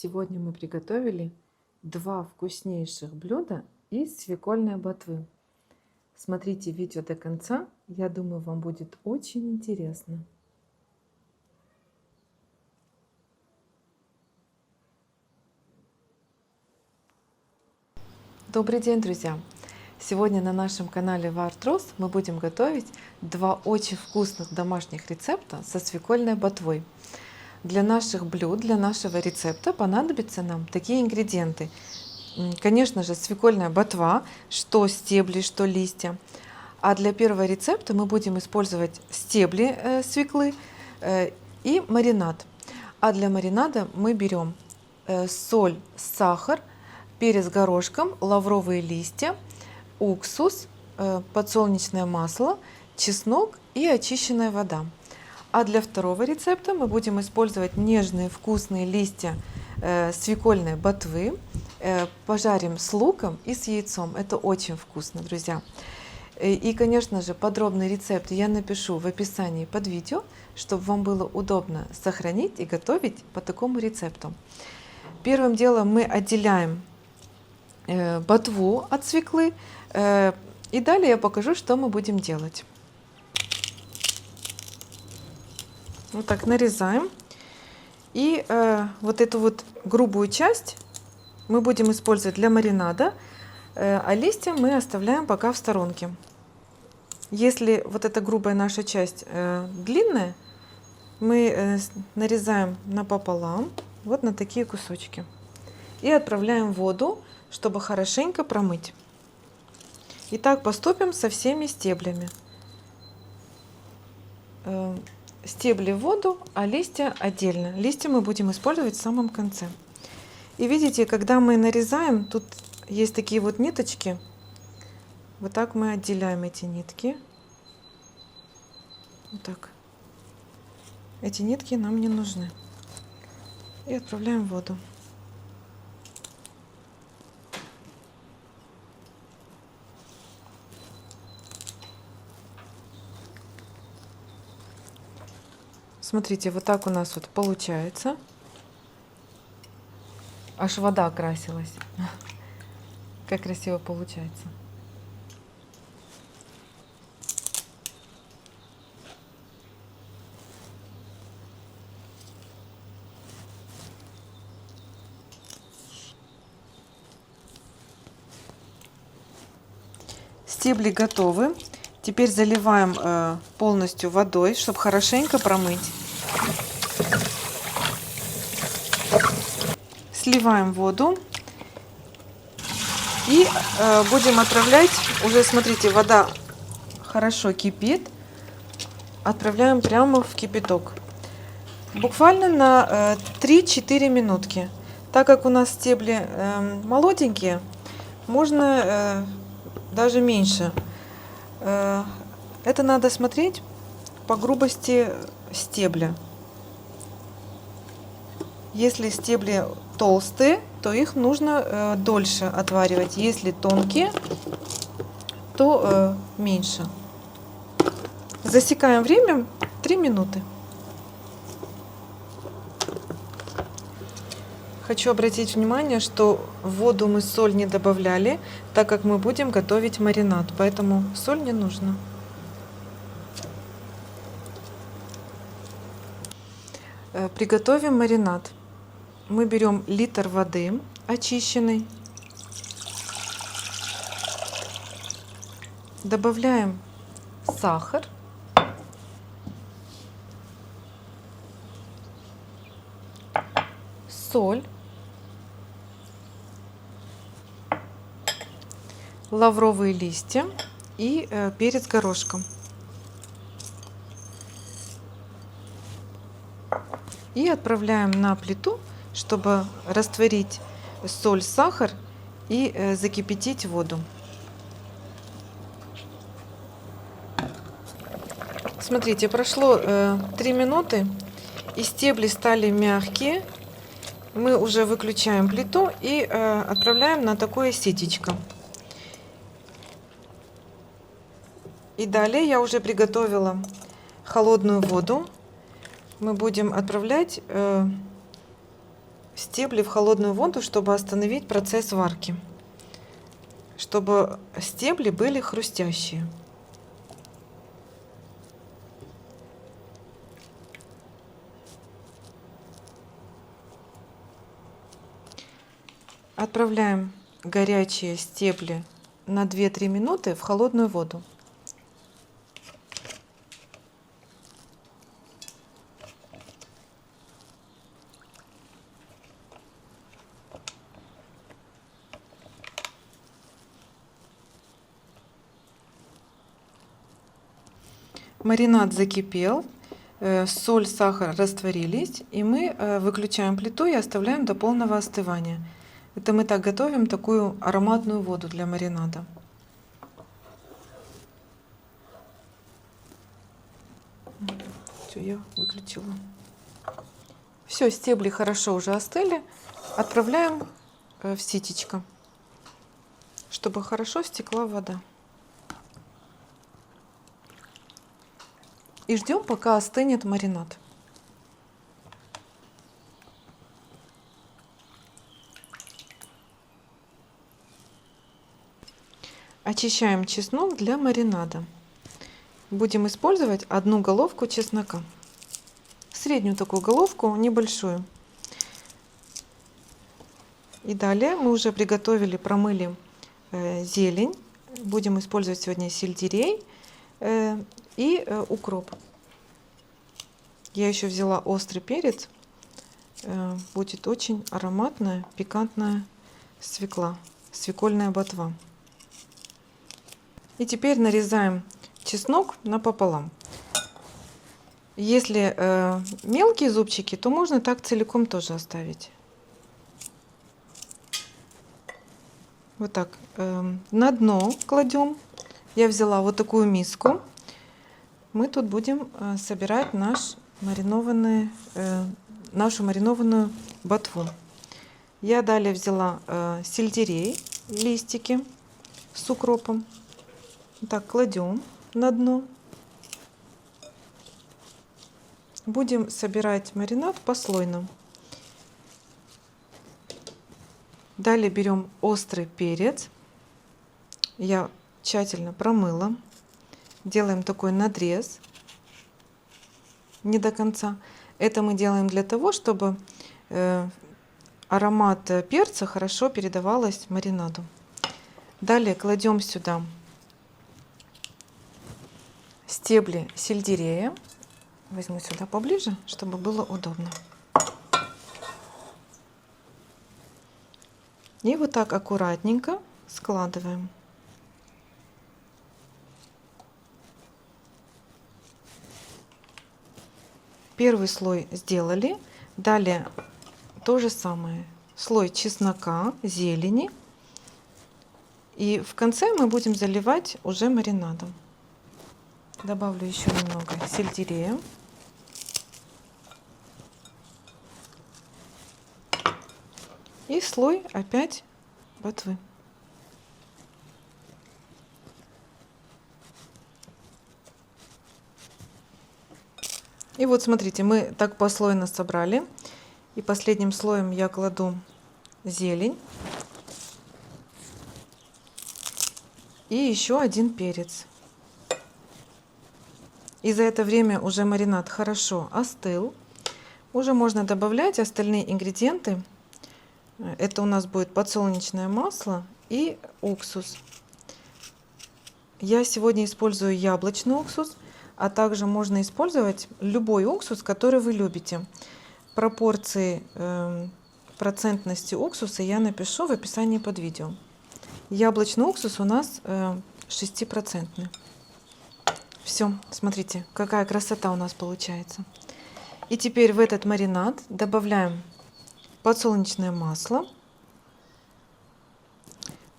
Сегодня мы приготовили два вкуснейших блюда из свекольной ботвы. Смотрите видео до конца, я думаю, вам будет очень интересно. Добрый день, друзья! Сегодня на нашем канале Вартрос мы будем готовить два очень вкусных домашних рецепта со свекольной ботвой. Для наших блюд, для нашего рецепта понадобятся нам такие ингредиенты. Конечно же, свекольная ботва, что стебли, что листья. А для первого рецепта мы будем использовать стебли свеклы и маринад. А для маринада мы берем соль, сахар, перец горошком, лавровые листья, уксус, подсолнечное масло, чеснок и очищенная вода. А для второго рецепта мы будем использовать нежные вкусные листья свекольной ботвы. Пожарим с луком и с яйцом. Это очень вкусно, друзья. И, конечно же, подробный рецепт я напишу в описании под видео, чтобы вам было удобно сохранить и готовить по такому рецепту. Первым делом мы отделяем ботву от свеклы. И далее я покажу, что мы будем делать. Вот так нарезаем. И вот эту вот грубую часть мы будем использовать для маринада, а листья мы оставляем пока в сторонке. Если вот эта грубая наша часть длинная, мы нарезаем напополам, вот на такие кусочки. И отправляем в воду, чтобы хорошенько промыть. И так поступим со всеми стеблями. Стебли в воду, а листья отдельно. Листья мы будем использовать в самом конце. И видите, когда мы нарезаем, тут есть такие вот ниточки. Вот так мы отделяем эти нитки. Вот так. Эти нитки нам не нужны. И отправляем в воду. Смотрите, вот так у нас вот получается. Аж вода окрасилась. Как красиво получается. Стебли готовы. Теперь заливаем полностью водой, чтобы хорошенько промыть. Сливаем воду и будем отправлять. Уже смотрите, вода хорошо кипит. Отправляем прямо в кипяток. Буквально на 3-4 минутки. Так как у нас стебли молоденькие, можно даже меньше. Это надо смотреть по грубости стебля. Если стебли толстые, то их нужно дольше отваривать. Если тонкие, то меньше. Засекаем время 3 минуты. Хочу обратить внимание, что в воду мы соль не добавляли, так как мы будем готовить маринад, поэтому соль не нужна. Приготовим маринад. Мы берем литр воды очищенной, добавляем сахар, соль, лавровые листья и перец горошком. И отправляем на плиту, чтобы растворить соль, сахар и закипятить воду. Смотрите, прошло 3 минуты, и стебли стали мягкие. Мы уже выключаем плиту и отправляем на такое ситечко. И далее я уже приготовила холодную воду. Мы будем отправлять стебли в холодную воду, чтобы остановить процесс варки, чтобы стебли были хрустящие. Отправляем горячие стебли на 2-3 минуты в холодную воду. Маринад закипел, соль, сахар растворились, и мы выключаем плиту и оставляем до полного остывания. Это мы так готовим такую ароматную воду для маринада. Все, я выключила. Все, стебли хорошо уже остыли. Отправляем в ситечко, чтобы хорошо стекла вода. И ждем, пока остынет маринад. Очищаем чеснок для маринада. Будем использовать одну головку чеснока. Среднюю такую головку, небольшую. И далее мы уже приготовили, промыли зелень. Будем использовать сегодня сельдерей и укроп. Я еще взяла острый перец. Будет очень ароматная, пикантная свекла, свекольная ботва. И теперь нарезаем чеснок напополам. Если мелкие зубчики, то можно так целиком тоже оставить. Вот так на дно кладем. Я взяла вот такую миску. Мы тут будем собирать нашу маринованную ботву. Я далее взяла сельдерей, листики с укропом. Так, кладем на дно. Будем собирать маринад послойно. Далее берем острый перец. Я тщательно промыла. Делаем такой надрез. Не до конца. Это мы делаем для того, чтобы аромат перца хорошо передавалось маринаду. Далее кладем сюда стебли сельдерея. Возьму сюда поближе, чтобы было удобно. И вот так аккуратненько складываем. Первый слой сделали. Далее то же самое. Слой чеснока, зелени. И в конце мы будем заливать уже маринадом. Добавлю еще немного сельдерея. И слой опять ботвы. И вот смотрите, мы так послойно собрали. И последним слоем я кладу зелень. И еще один перец. И за это время уже маринад хорошо остыл. Уже можно добавлять остальные ингредиенты. Это у нас будет подсолнечное масло и уксус. Я сегодня использую яблочный уксус, а также можно использовать любой уксус, который вы любите. Пропорции процентности уксуса я напишу в описании под видео. Яблочный уксус у нас 6%. Все, смотрите, какая красота у нас получается. И теперь в этот маринад добавляем подсолнечное масло.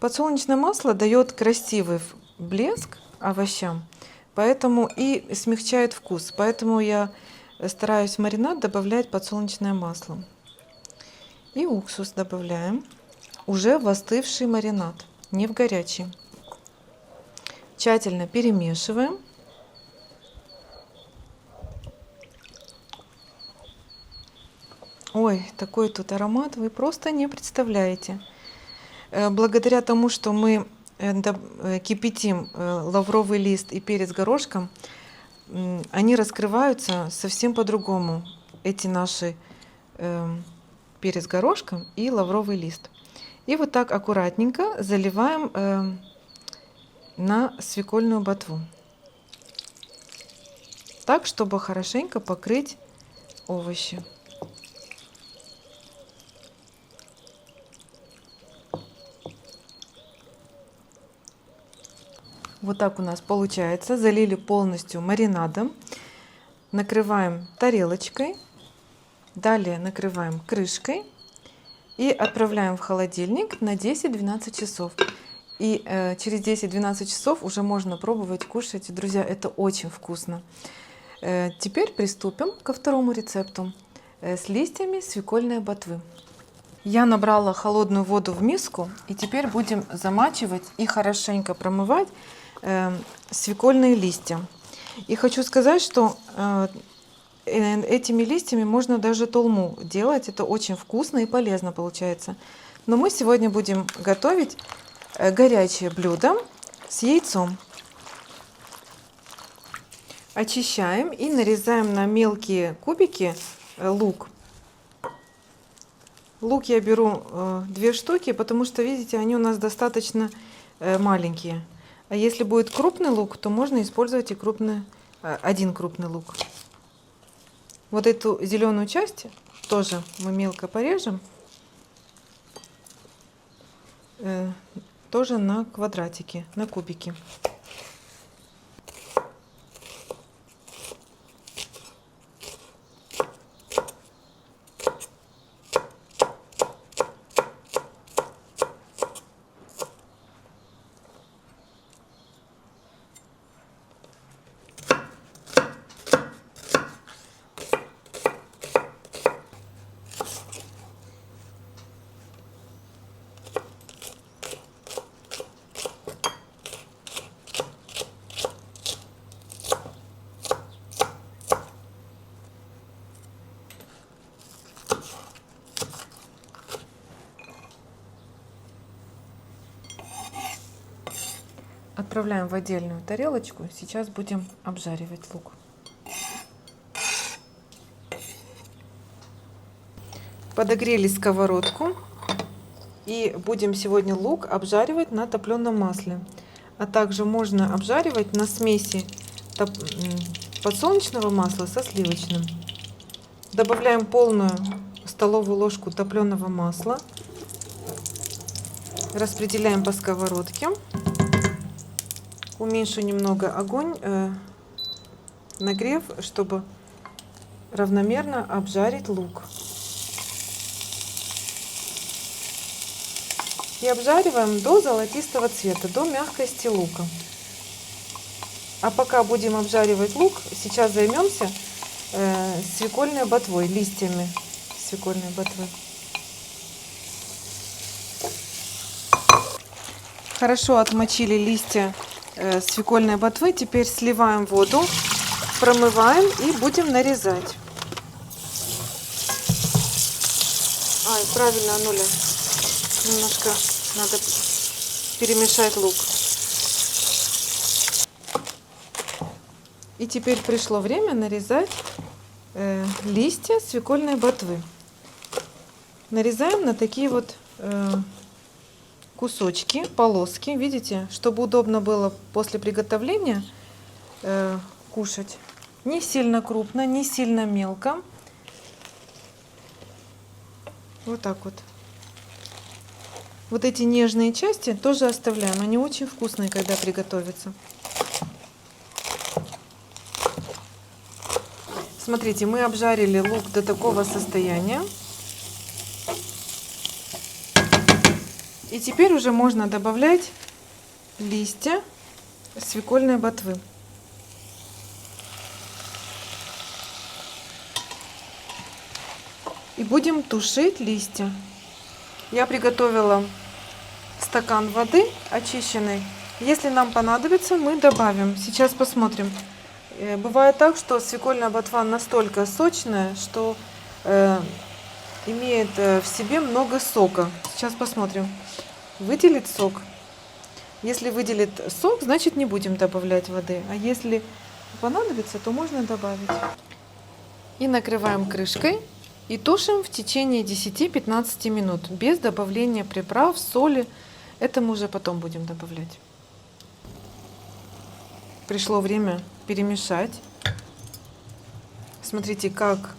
Подсолнечное масло дает красивый блеск овощам, поэтому и смягчает вкус. Поэтому я стараюсь в маринад добавлять подсолнечное масло. И уксус добавляем уже в остывший маринад, не в горячий. Тщательно перемешиваем. Ой, такой тут аромат, вы просто не представляете. Благодаря тому, что мы кипятим лавровый лист и перец горошком, они раскрываются совсем по-другому. Эти наши перец горошком и лавровый лист. И вот так аккуратненько заливаем на свекольную ботву. Так, чтобы хорошенько покрыть овощи. Вот так у нас получается. Залили полностью маринадом. Накрываем тарелочкой. Далее накрываем крышкой. И отправляем в холодильник на 10-12 часов. И через 10-12 часов уже можно пробовать, кушать. Друзья, это очень вкусно. Теперь приступим ко второму рецепту с листьями свекольной ботвы. Я набрала холодную воду в миску. И теперь будем замачивать и хорошенько промывать свекольные листья. И хочу сказать, что этими листьями можно даже толму делать. Это очень вкусно и полезно получается. Но мы сегодня будем готовить горячее блюдо с яйцом. Очищаем и нарезаем на мелкие кубики лук. Лук я беру 2 штуки, потому что, видите, они у нас достаточно маленькие. А если будет крупный лук, то можно использовать и один крупный лук. Вот эту зеленую часть тоже мы мелко порежем. Тоже на квадратики, на кубики. Отправляем в отдельную тарелочку. Сейчас будем обжаривать лук. Подогрели сковородку. И будем сегодня лук обжаривать на топленом масле. А также можно обжаривать на смеси подсолнечного масла со сливочным. Добавляем полную столовую ложку топленого масла. Распределяем по сковородке. Уменьшу немного огонь, нагрев, чтобы равномерно обжарить лук. И обжариваем до золотистого цвета, до мягкости лука. А пока будем обжаривать лук, сейчас займемся свекольной ботвой, листьями свекольной ботвы. Хорошо отмочили листья свекольной ботвы. Теперь сливаем воду, промываем и будем нарезать. Ай, правильно, Ануля. Немножко надо перемешать лук. И теперь пришло время нарезать листья свекольной ботвы. Нарезаем на такие вот кусочки, полоски, видите, чтобы удобно было после приготовления кушать. Не сильно крупно, не сильно мелко. Вот так вот. Вот эти нежные части тоже оставляем. Они очень вкусные, когда приготовятся. Смотрите, мы обжарили лук до такого состояния. И теперь уже можно добавлять листья свекольной ботвы. И будем тушить листья. Я приготовила стакан воды очищенной. Если нам понадобится, мы добавим. Сейчас посмотрим. Бывает так, что свекольная ботва настолько сочная, что имеет в себе много сока. Сейчас посмотрим. Выделит сок. Если выделит сок, значит не будем добавлять воды. А если понадобится, то можно добавить. И накрываем крышкой и тушим в течение 10-15 минут без добавления приправ, соли. Это мы уже потом будем добавлять. Пришло время перемешать. Смотрите, как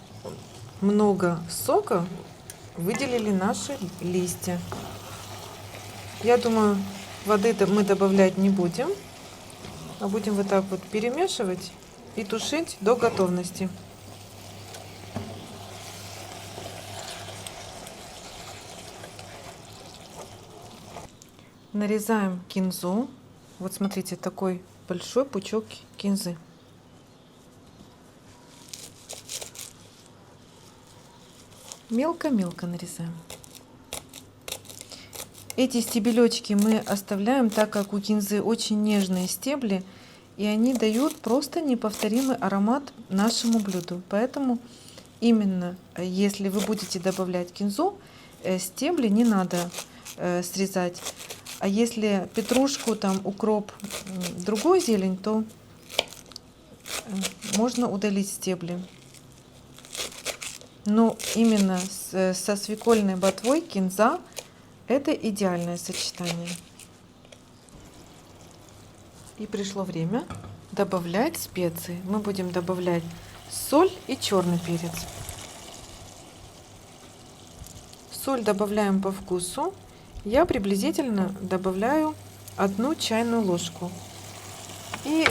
много сока выделили наши листья. Я думаю, воды мы добавлять не будем, а будем вот так вот перемешивать и тушить до готовности. Нарезаем кинзу. Вот смотрите, такой большой пучок кинзы. Мелко-мелко нарезаем. Эти стебелечки мы оставляем, так как у кинзы очень нежные стебли, и они дают просто неповторимый аромат нашему блюду. Поэтому именно если вы будете добавлять кинзу, стебли не надо срезать. А если петрушку, там, укроп, другую зелень, то можно удалить стебли. Но именно со свекольной ботвой кинза — это идеальное сочетание. И пришло время добавлять специи. Мы будем добавлять соль и черный перец. Соль добавляем по вкусу. Я приблизительно добавляю 1 чайную ложку. И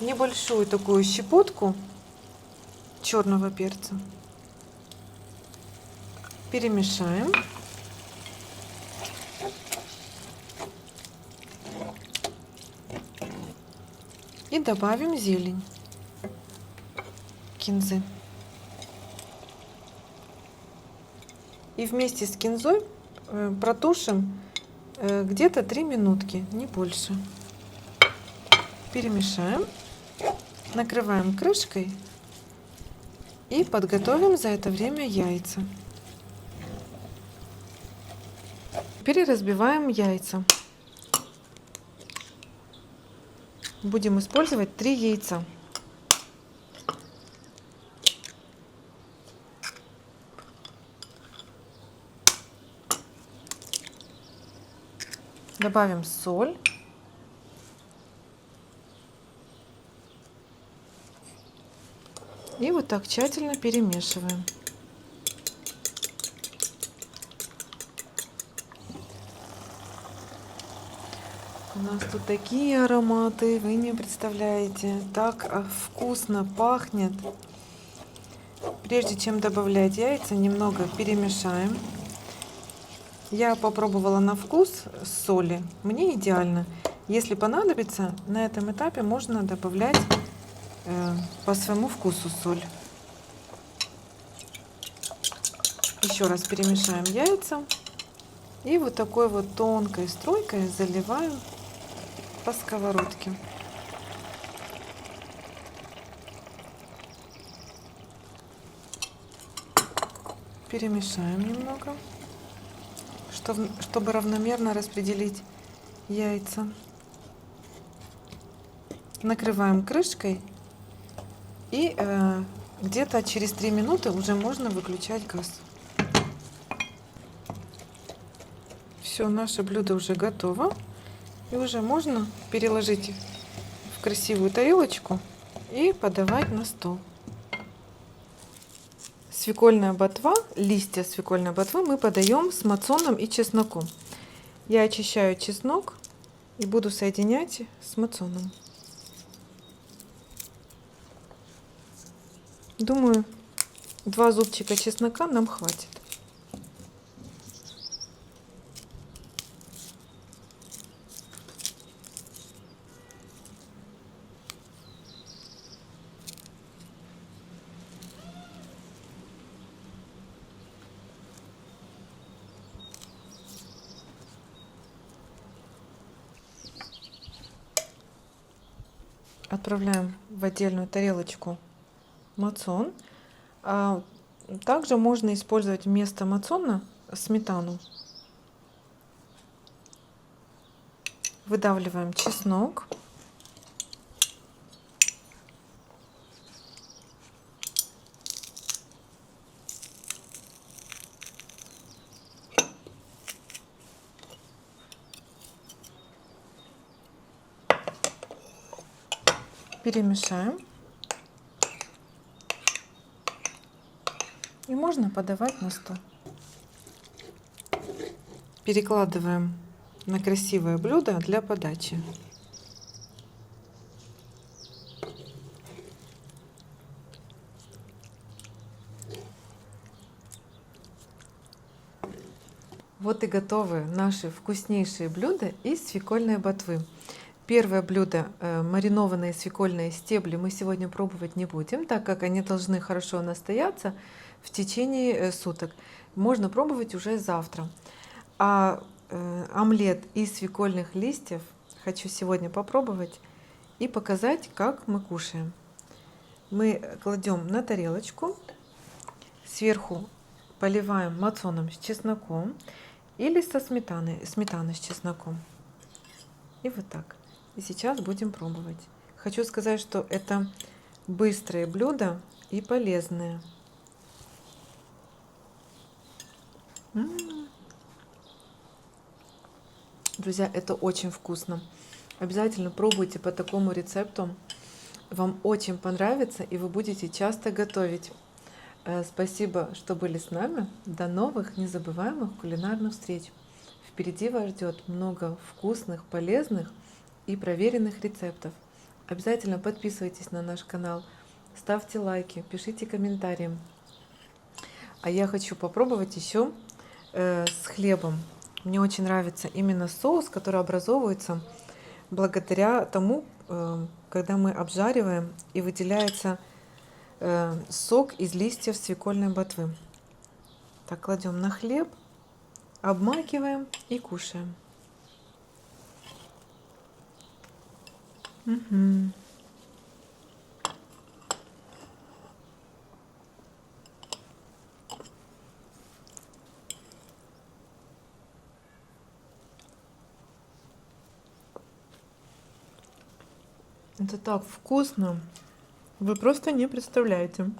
небольшую такую щепотку черного перца. Перемешаем. И добавим зелень кинзы. И вместе с кинзой протушим где-то 3 минутки, не больше. Перемешаем, накрываем крышкой и подготовим за это время яйца. Теперь разбиваем яйца. Будем использовать 3 яйца. Добавим соль. И вот так тщательно перемешиваем. У нас тут такие ароматы, вы не представляете. Так вкусно пахнет. Прежде чем добавлять яйца, немного перемешаем. Я попробовала на вкус соли. Мне идеально. Если понадобится, на этом этапе можно добавлять по своему вкусу соль. Еще раз перемешаем яйца. И вот такой вот тонкой струйкой заливаем по сковородке. Перемешаем немного, чтобы равномерно распределить яйца. Накрываем крышкой и где-то через 3 минуты уже можно выключать газ. Все, наше блюдо уже готово. И уже можно переложить в красивую тарелочку и подавать на стол. Свекольная ботва, листья свекольной ботвы мы подаем с мацоном и чесноком. Я очищаю чеснок и буду соединять с мацоном. Думаю, 2 зубчика чеснока нам хватит. Отправляем в отдельную тарелочку мацон. Также можно использовать вместо мацона сметану. Выдавливаем чеснок. Перемешаем. И можно подавать на стол. Перекладываем на красивое блюдо для подачи. Вот и готовы наши вкуснейшие блюда из свекольной ботвы. Первое блюдо маринованные свекольные стебли мы сегодня пробовать не будем, так как они должны хорошо настояться в течение суток. Можно пробовать уже завтра. А омлет из свекольных листьев хочу сегодня попробовать и показать, как мы кушаем. Мы кладем на тарелочку, сверху поливаем мацоном с чесноком или со сметаной с чесноком. И вот так. И сейчас будем пробовать. Хочу сказать, что это быстрые блюда и полезные. Друзья, это очень вкусно. Обязательно пробуйте по такому рецепту. Вам очень понравится, и вы будете часто готовить. Спасибо, что были с нами. До новых незабываемых кулинарных встреч. Впереди вас ждет много вкусных, полезных и проверенных рецептов. Обязательно подписывайтесь на наш канал, ставьте лайки, пишите комментарии. А я хочу попробовать еще с хлебом. Мне очень нравится именно соус, который образовывается благодаря тому, когда мы обжариваем, и выделяется сок из листьев свекольной ботвы. Так, кладем на хлеб, обмакиваем и кушаем. Угу. Это так вкусно, вы просто не представляете.